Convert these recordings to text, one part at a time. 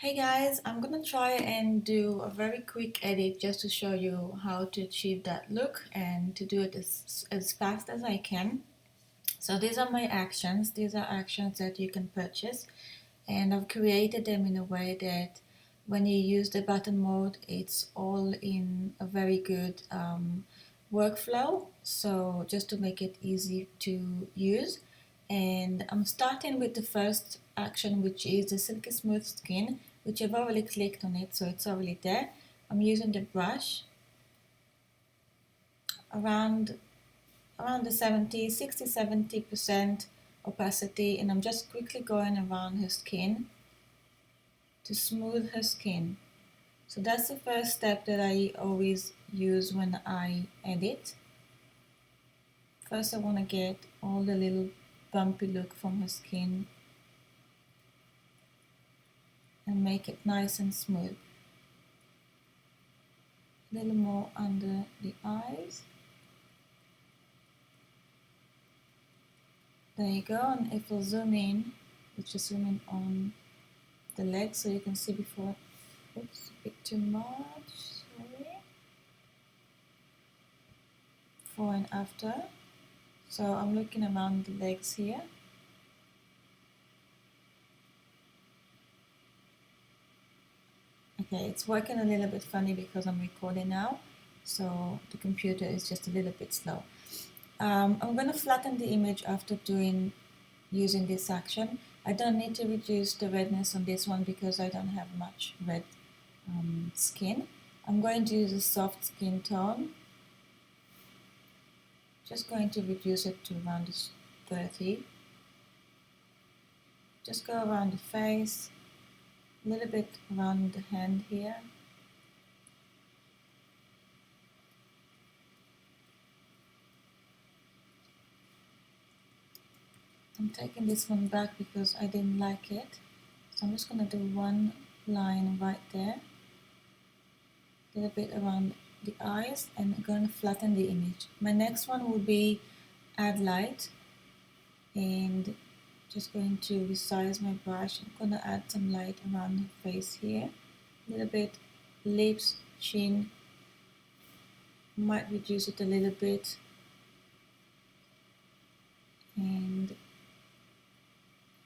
Hey guys, I'm gonna try and do a very quick edit just to show you how to achieve that look and to do it as fast as I can. So these are my actions. These are actions that you can purchase, and I've created them in a way that when you use the button mode, it's all in a very good workflow. So just to make it easy to use. And I'm starting with the first action, which is the silky smooth skin, which I've already clicked on it, so it's already there. I'm using the brush around the 60-70% opacity, and I'm just quickly going around her skin to smooth her skin. So that's the first step that I always use when I edit. First I want to get all the little bumpy look from her skin and make it nice and smooth. A little more under the eyes. There you go, and if we'll zoom in, let's just zoom in on the legs so you can see before. Oops, a bit too much, sorry. Before and after. So I'm looking around the legs here. Okay, it's working a little bit funny because I'm recording now, so the computer is just a little bit slow. I'm going to flatten the image after using this action. I don't need to reduce the redness on this one because I don't have much red skin. I'm going to use a soft skin tone. Just going to reduce it to around 30. Just go around the face, a little bit around the hand here. I'm taking this one back because I didn't like it. So I'm just going to do one line right there. A little bit around the eyes, and I'm going to flatten the image. My next one will be add light, and just going to resize my brush. I'm going to add some light around the face here. A little bit lips, chin. Might reduce it a little bit. And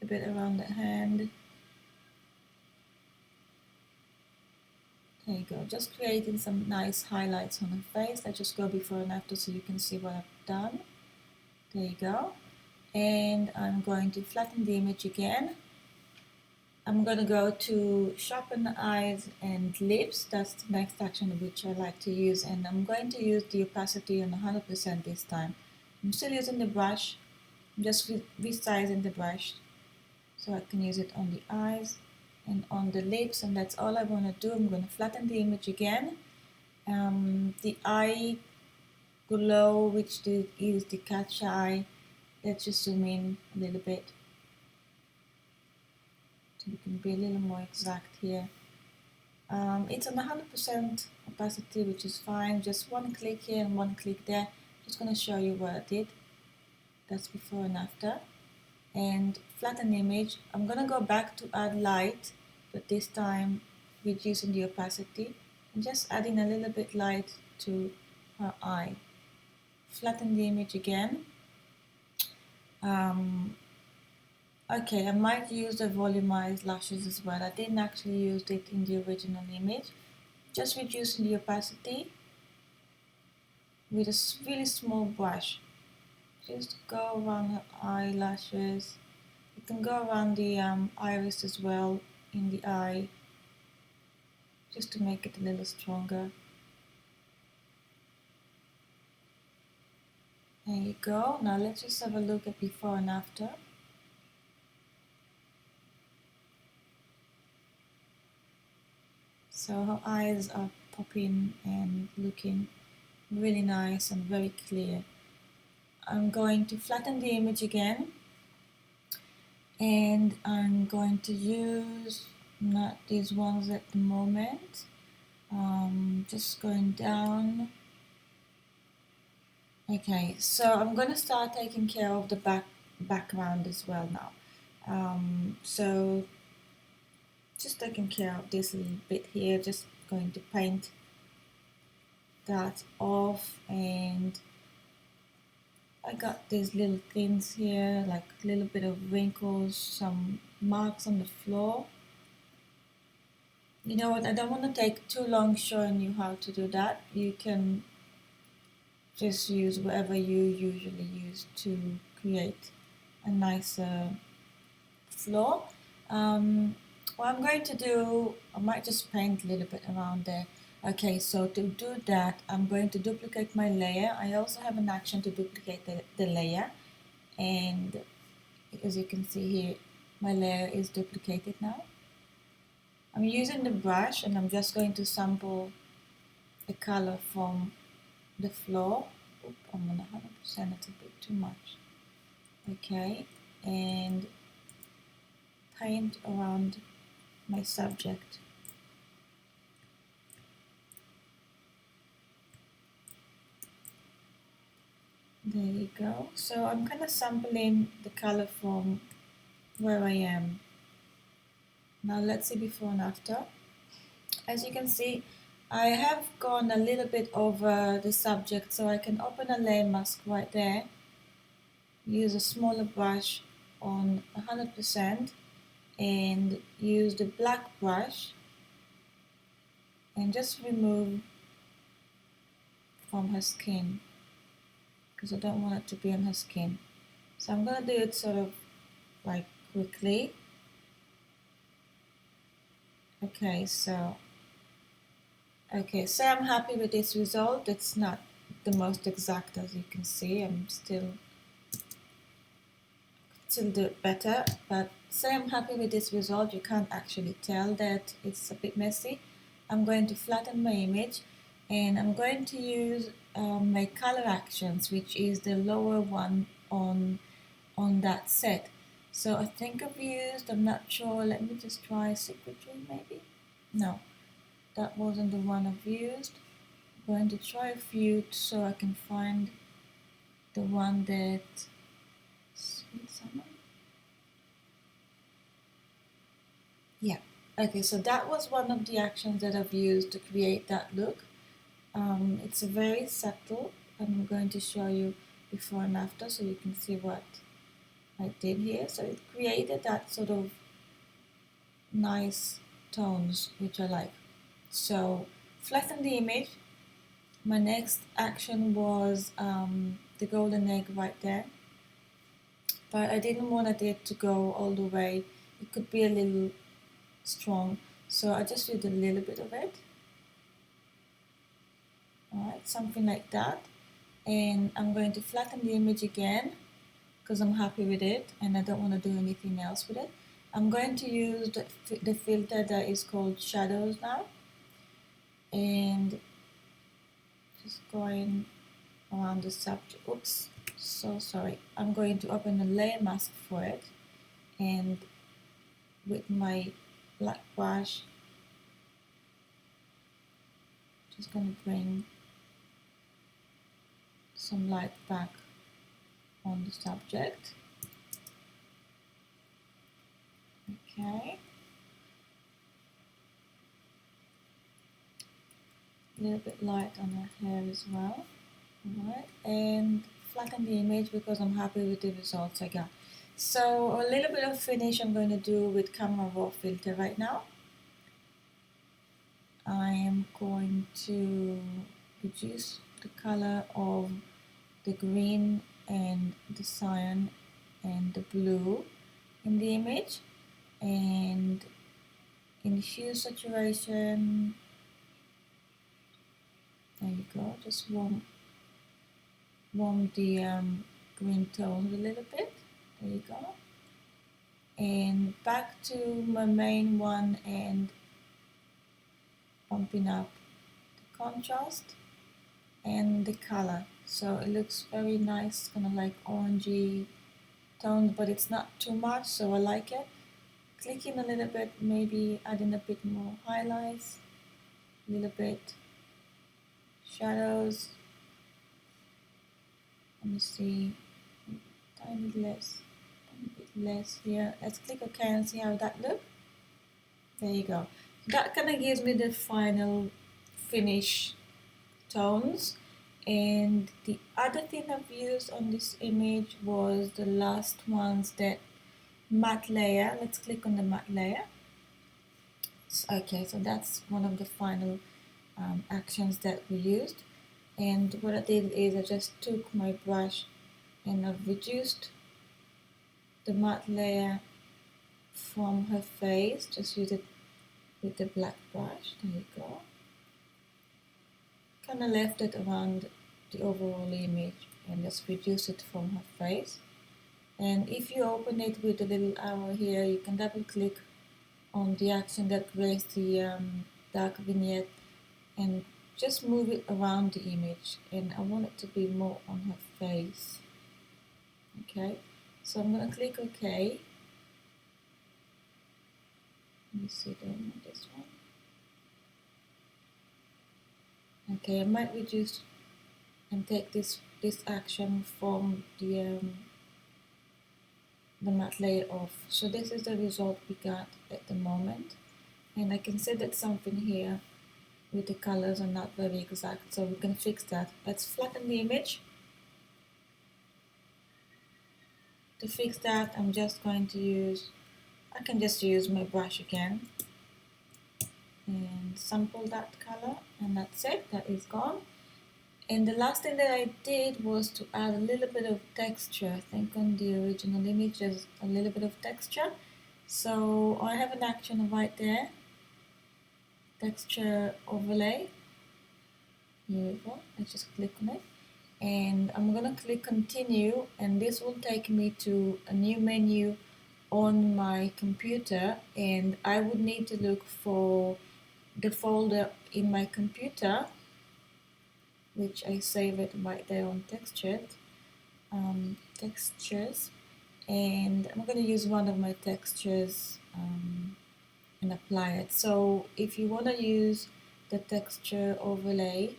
a bit around the hand. There you go, just creating some nice highlights on her face. I just go before and after so you can see what I've done. There you go. And I'm going to flatten the image again. I'm going to go to sharpen the eyes and lips. That's the next action which I like to use, and I'm going to use the opacity on 100% this time. I'm still using the brush. I'm just resizing the brush so I can use it on the eyes and on the lips, and that's all I want to do. I'm going to flatten the image again. The eye glow, which is the cat's eye, let's just zoom in a little bit so we can be a little more exact here. It's on 100% opacity, which is fine. Just one click here and one click there. Just going to show you what I did. That's before and after. And flatten the image. I'm going to go back to add light, but this time reducing the opacity and just adding a little bit light to her eye. Flatten the image again. Okay, I might use the volumized lashes as well. I didn't actually use it in the original image. Just reducing the opacity with a really small brush. Just go around her eyelashes. You can go around the iris as well in the eye, just to make it a little stronger. There you go. Now let's just have a look at before and after. So her eyes are popping and looking really nice and very clear. I'm going to flatten the image again, and I'm going to use not these ones at the moment. Just going down. Okay, so I'm going to start taking care of the background as well now. So just taking care of this little bit here, just going to paint that off. And I got these little things here, like a little bit of wrinkles, some marks on the floor. You know what, I don't want to take too long showing you how to do that. You can just use whatever you usually use to create a nicer floor. What I'm going to do, I might just paint a little bit around there. Okay, so to do that, I'm going to duplicate my layer. I also have an action to duplicate the layer, and as you can see here, my layer is duplicated now. I'm using the brush and I'm just going to sample the color from the floor. Oop, I'm gonna 100%, it's a bit too much. Okay, and paint around my subject. There you go. So I'm kind of sampling the color from where I am. Now let's see before and after. As you can see, I have gone a little bit over the subject, so I can open a layer mask right there, use a smaller brush on 100%, and use the black brush and just remove from her skin, because I don't want it to be on her skin. So I'm going to do it sort of like quickly. Okay, so I'm happy with this result. It's not the most exact, as you can see. I'm still do it better, but say I'm happy with this result. You can't actually tell that it's a bit messy. I'm going to flatten my image, and I'm going to use my color actions, which is the lower one on that set. So I think I've used, I'm not sure, let me just try Secret Dream maybe. No, that wasn't the one I've used. I'm going to try a few so I can find the one that Sweet Summer. Yeah, okay, so that was one of the actions that I've used to create that look. It's very subtle, and I'm going to show you before and after so you can see what I did here. So it created that sort of nice tones, which I like. So flatten the image. My next action was the golden egg right there, but I didn't want it to go all the way. It could be a little strong, so I just did a little bit of it. Alright, something like that. And I'm going to flatten the image again because I'm happy with it and I don't want to do anything else with it. I'm going to use the filter that is called shadows now, and just going around the subject. Oops, so sorry. I'm going to open a layer mask for it, and with my black brush, just going to bring some light back on the subject. Okay. A little bit light on her hair as well. Alright, and flatten the image because I'm happy with the results I got. So a little bit of finish I'm going to do with camera raw filter right now. I am going to reduce the color of the green and the cyan and the blue in the image, and in hue saturation, there you go, just warm the green tones a little bit, there you go, and back to my main one and bumping up the contrast and the color, so it looks very nice, kind of like orangey tones, but it's not too much, so I like it. Clicking a little bit, maybe adding a bit more highlights, a little bit shadows. Let me see, tiny bit less here. Let's click OK and see how that looks. There you go. That kind of gives me the final finish tones. And the other thing I've used on this image was the last ones, that matte layer. Let's click on the matte layer. Okay, so that's one of the final actions that we used. And what I did is I just took my brush and I've reduced the matte layer from her face. Just use it with the black brush. There you go. Kind of left it around the overall image and just reduce it from her face. And if you open it with the little arrow here, you can double click on the action that creates the dark vignette and just move it around the image. And I want it to be more on her face. Okay, so I'm going to click OK. Let me see this one. Okay, I might reduce and take this action from the matte layer off. So this is the result we got at the moment. And I can see that something here with the colors are not very exact, so we can fix that. Let's flatten the image. To fix that, I'm just going to use, I can just use my brush again and sample that color, and that's it, that is gone. And the last thing that I did was to add a little bit of texture. I think on the original image there's a little bit of texture. So I have an action right there, texture overlay. Here we go, let's just click on it. And I'm gonna click continue, and this will take me to a new menu on my computer, and I would need to look for the folder in my computer, which I save it right there on textures, and I'm going to use one of my textures and apply it. So if you want to use the texture overlay,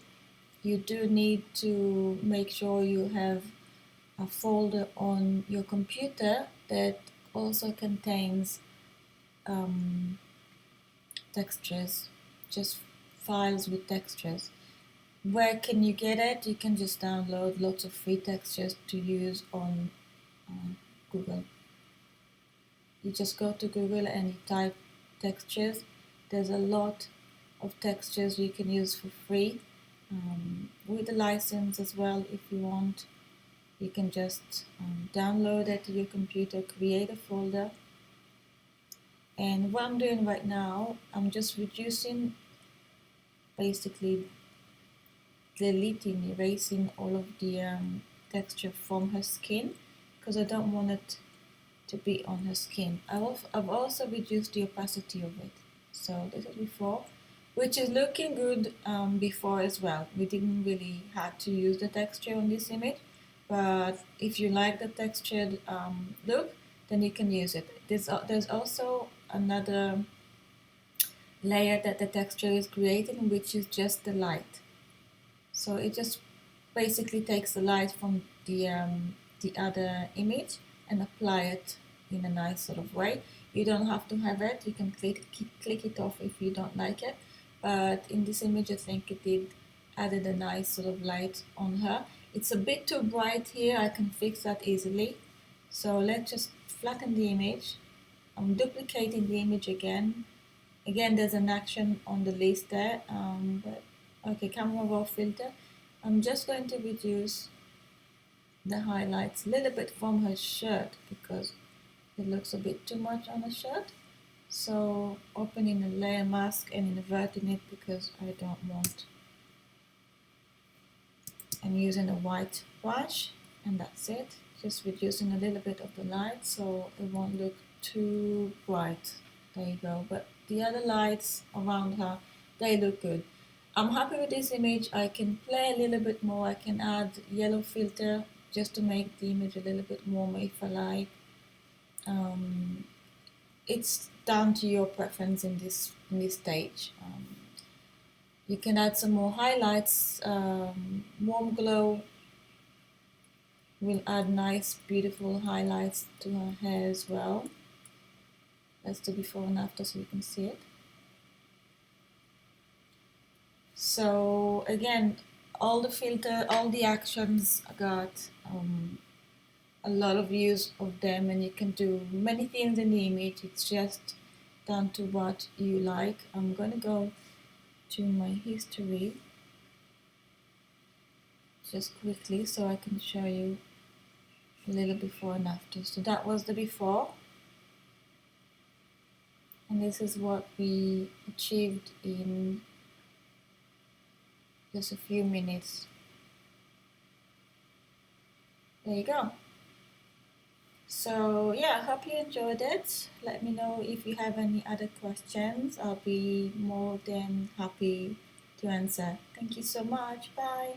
you do need to make sure you have a folder on your computer that also contains textures, just files with textures. Where can you get it? You can just download lots of free textures to use on Google. You just go to Google and you type textures. There's a lot of textures you can use for free with a license as well. If you want, you can just download it to your computer, create a folder. And what I'm doing right now, I'm just reducing, basically deleting, erasing all of the texture from her skin, because I don't want it to be on her skin. I've also reduced the opacity of it. So this is before, which is looking good before as well. We didn't really have to use the texture on this image, but if you like the textured look, then you can use it. There's also another layer that the texture is creating, which is just the light. So it just basically takes the light from the other image and apply it in a nice sort of way. You don't have to have it. You can click it off if you don't like it. But in this image, I think it did added a nice sort of light on her. It's a bit too bright here. I can fix that easily. So let's just flatten the image. I'm duplicating the image again. Again, there's an action on the list there. Okay, camera raw filter. I'm just going to reduce the highlights a little bit from her shirt because it looks a bit too much on her shirt. So opening a layer mask and inverting it because I don't want. I'm using a white brush and that's it. Just reducing a little bit of the light so it won't look too bright. There you go. But the other lights around her, they look good. I'm happy with this image. I can play a little bit more. I can add yellow filter just to make the image a little bit warmer if I like. It's down to your preference in this stage. You can add some more highlights. Warm glow will add nice, beautiful highlights to her hair as well. Let's do before and after so you can see it. So again, all the actions got a lot of views of them, and you can do many things in the image. It's just down to what you like. I'm gonna go to my history just quickly so I can show you a little before and after. So that was the before, and this is what we achieved in just a few minutes. There you go. So yeah, I hope you enjoyed it. Let me know if you have any other questions. I'll be more than happy to answer. Thank you so much. Bye.